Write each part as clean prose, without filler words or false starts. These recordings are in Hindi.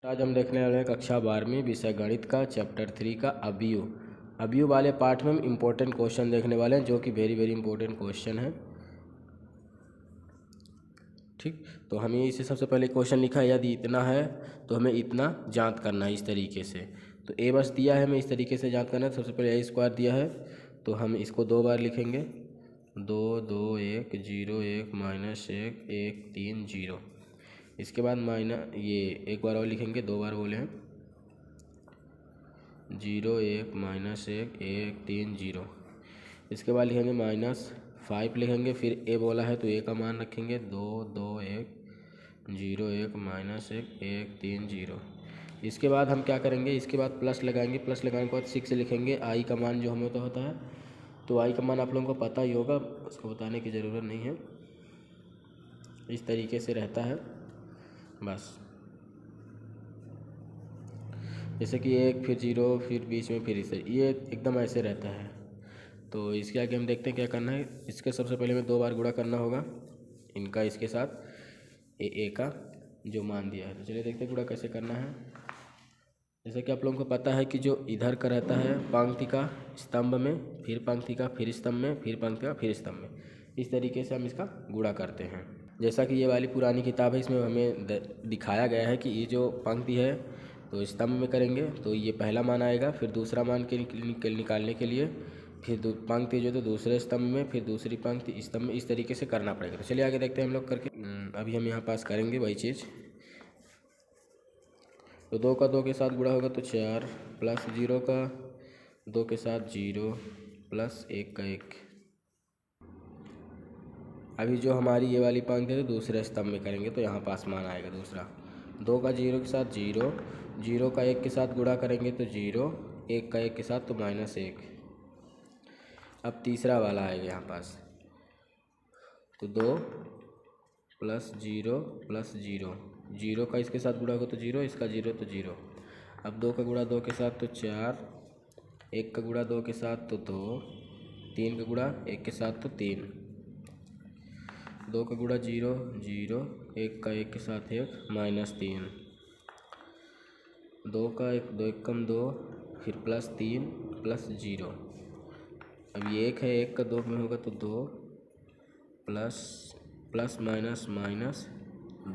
आज हम देखने वाले हैं कक्षा 12वीं विषय गणित का चैप्टर 3 का अवयव वाले पार्ट में हम इम्पोर्टेंट क्वेश्चन देखने वाले हैं, जो कि वेरी इंपॉर्टेंट क्वेश्चन है। ठीक, तो हमें इसे सबसे पहले क्वेश्चन लिखा है, यदि इतना है तो हमें इतना ज्ञात करना है इस तरीके से। तो ए बस दिया है, हमें इस तरीके से ज्ञात करना है। सबसे पहले ए स्क्वायर दिया है तो हम इसको 2 बार लिखेंगे, 2 2 1 0 1 -1 1 3 0। इसके बाद ये एक बार और लिखेंगे, 2 बार बोले हैं, 0 1 -1 1 3 0। इसके बाद लिखेंगे -5 लिखेंगे, फिर ए बोला है तो ए का मान रखेंगे 2 2 1 0 1 -1 1 3 0। इसके बाद हम क्या करेंगे, इसके बाद प्लस लगाएंगे, प्लस लगाने के बाद 6 लिखेंगे। आई का मान जो हमें तो होता है, तो आई का मान आप लोगों को पता ही होगा, उसको बताने की ज़रूरत नहीं है। इस तरीके से रहता है बस, जैसे कि 1 फिर 0 फिर बीच में फिर इसे, ये एकदम ऐसे रहता है। तो इसके आगे हम देखते हैं क्या करना है। इसके सबसे पहले में 2 बार गुणा करना होगा इनका इसके साथ, ए का जो मान दिया है। तो चलिए देखते हैं गुणा कैसे करना है। जैसे कि आप लोगों को पता है कि जो इधर का रहता है पंक्ति का स्तंभ में, फिर पंक्ति का फिर स्तंभ में, फिर पंक्ति का फिर स्तंभ में, इस तरीके से हम इसका गुणा करते हैं। जैसा कि ये वाली पुरानी किताब है, इसमें हमें दिखाया गया है कि ये जो पंक्ति है तो स्तंभ में करेंगे तो ये पहला मान आएगा, फिर दूसरा मान के निकालने के लिए फिर पंक्ति जो तो दूसरे स्तंभ में, फिर दूसरी पंक्ति स्तंभ में, इस तरीके से करना पड़ेगा। तो चलिए आगे देखते हैं हम लोग करके। अभी हम यहाँ पास करेंगे वही चीज़। तो 2 का 2 के साथ गुणा होगा तो 4, प्लस 0 का 2 के साथ 0, प्लस 1 का 1। अभी जो हमारी ये वाली पंक्ति है तो दूसरे स्तंभ में करेंगे तो यहाँ पास मान आएगा दूसरा। 2 का 0 के साथ 0, 0 का 1 के साथ गुणा करेंगे तो 0, 1 का 1 के साथ तो -1। अब तीसरा वाला आएगा यहाँ पास, तो 2 प्लस 0 प्लस 0, 0 का इसके साथ गुणा होगा तो 0, इसका 0 तो 0। अब 2 का गुणा 2 के साथ तो 4, 1 का गुणा 2 के साथ तो 2, 3 का गुणा 1 के साथ तो 3, 2 का गुणा 0 0, 1 का 1 के साथ 1, -3, 2 का 1 2 1 कम 2, फिर +3 प्लस 0। अब ये 1 है, 1 का 2 में होगा तो 2, प्लस माइनस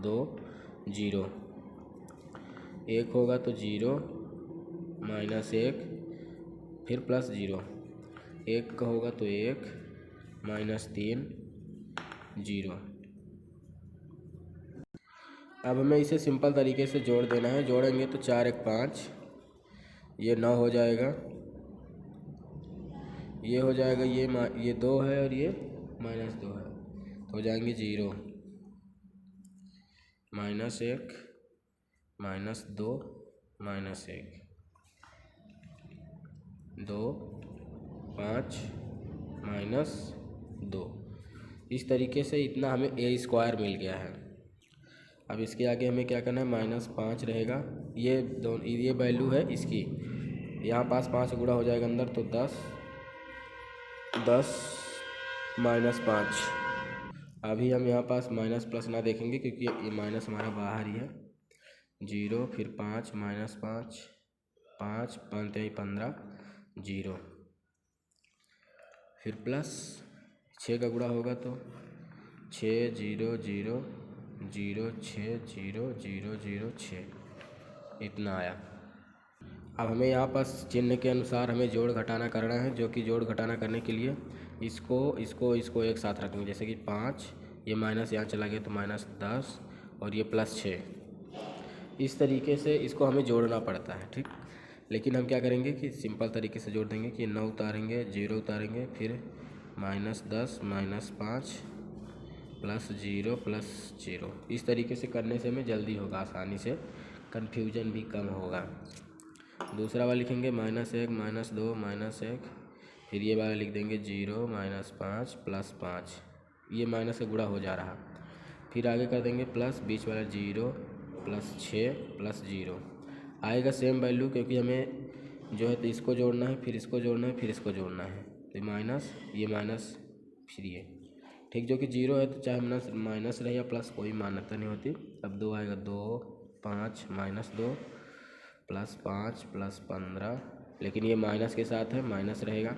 2 0, 1 होगा तो 0, -1 फिर प्लस 0, 1 का होगा तो 1, -3 0। अब हमें इसे सिंपल तरीके से जोड़ देना है। जोड़ेंगे तो 4 1 5, ये 9 हो जाएगा, ये हो जाएगा, ये 2 है और ये -2 है, तो हो जाएंगे 0, -1 -2 -1, 2 5 -2। इस तरीके से इतना हमें ए स्क्वायर मिल गया है। अब इसके आगे हमें क्या करना है, -5 रहेगा, ये वैल्यू है इसकी, यहाँ पास 5 गुणा हो जाएगा अंदर तो 10 -5। अभी हम यहाँ पास माइनस प्लस ना देखेंगे क्योंकि ये माइनस हमारा बाहर ही है। 0 फिर 5 -5, 5 5 15 0, फिर प्लस 6 का गुणा होगा तो 6 0 0 0 6 0 0 0 6, इतना आया। अब हमें यहाँ पास चिन्ह के अनुसार हमें जोड़ घटाना करना है, जो कि जोड़ घटाना करने के लिए इसको एक साथ रखेंगे। जैसे कि 5, ये माइनस यहाँ चला गया तो -10 और ये +6, इस तरीके से इसको हमें जोड़ना पड़ता है। ठीक, लेकिन हम क्या करेंगे कि सिंपल तरीके से जोड़ देंगे कि 9 उतारेंगे, 0 उतारेंगे, फिर -10 -5 +0 +0। इस तरीके से करने से हमें जल्दी होगा, आसानी से, कन्फ्यूजन भी कम होगा। दूसरा वाला लिखेंगे -1 -2 -1, फिर ये वाला लिख देंगे 0 -5 +5, ये माइनस से गुणा हो जा रहा, फिर आगे कर देंगे प्लस, बीच वाला 0 +6 +0 आएगा सेम वैल्यू, क्योंकि हमें जो है तो इसको जोड़ना है, फिर इसको जोड़ना है, फिर इसको जोड़ना है, तो ये माइनस फिर ये। ठीक, जो कि 0 है तो चाहे माइनस रहे या प्लस कोई मान्यता नहीं होती। अब 2 आएगा, 2 5 माइनस 2 प्लस 5 प्लस 15, लेकिन ये माइनस के साथ है, माइनस रहेगा,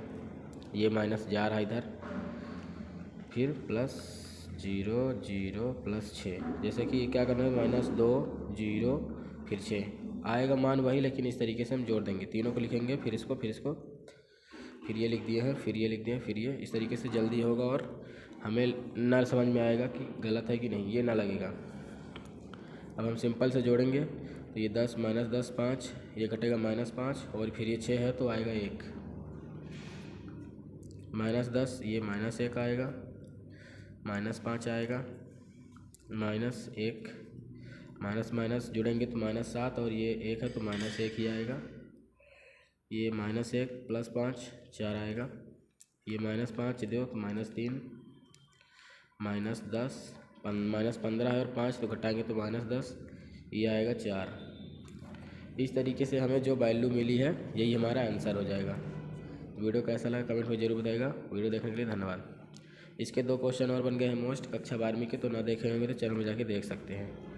ये माइनस जा रहा इधर, फिर प्लस 0 0 प्लस 6। जैसे कि क्या करना है, -2 0 फिर 6 आएगा मान वही, लेकिन इस तरीके से हम जोड़ देंगे, तीनों को लिखेंगे, फिर इसको फिर ये लिख दिए हैं, फिर ये लिख दिए, फिर ये, इस तरीके से जल्दी होगा और हमें ना समझ में आएगा कि गलत है कि नहीं, ये ना लगेगा। अब हम सिंपल से जोड़ेंगे तो ये 10 माइनस 10 5, ये कटेगा -5 और फिर ये 6 है तो आएगा 1, -10 ये -1 आएगा, -5 आएगा, -1 माइनस माइनस जुड़ेंगे तो -7 और ये 1 है तो -1 ही आएगा, ये -1 प्लस 5 4 आएगा, ये -5 दो तो -3, -10 -15 है और 5 तो घटाएंगे तो -10, ये आएगा 4। इस तरीके से हमें जो वैल्यू मिली है यही हमारा आंसर हो जाएगा। वीडियो कैसा लगा कमेंट में जरूर बताइएगा। वीडियो देखने के लिए धन्यवाद। इसके 2 क्वेश्चन और बन गए हैं मोस्ट, कक्षा 12वीं के, तो ना देखे होंगे तो चैनल में जाके देख सकते हैं।